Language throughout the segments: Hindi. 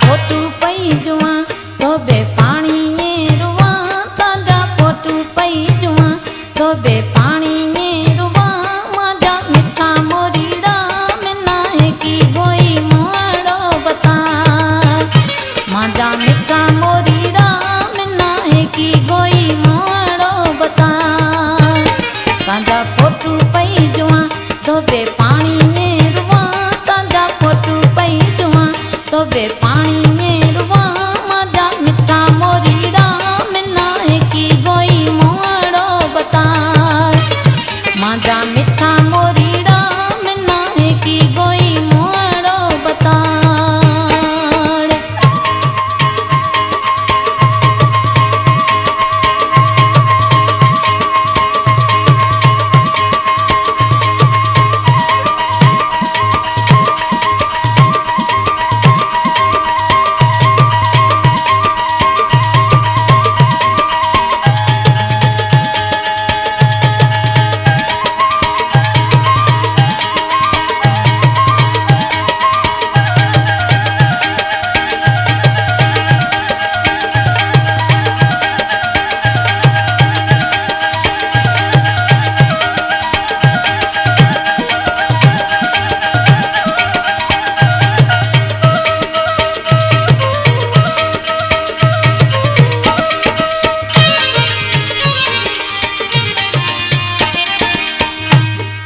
फोटू पई जुआ तो बे पानी रुआ ताजा फोटू पई जुआ तो बे पानी रुआ माजा मिठा मोरीड़ा मिना की गोई मोड़ो बता माजा मिठा मोरीड़ा मिना की गोई मोड़ो बता ताजा फोटू पई जुआ तो बे पानी रुआ ताजा फोटू पई जुआ तो बे पानी रुआ माजा मिठा मोरीड़ा मिना की गोई मोड़ो बता माजा मिठा मोरीड़ा मिना की गोई मोड़ो बता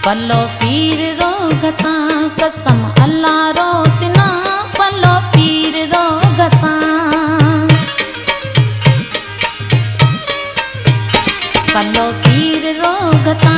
पलो पीर रोगता कसम अल्लाह रोतना पलो पीर रोगता पलो पीर रोगता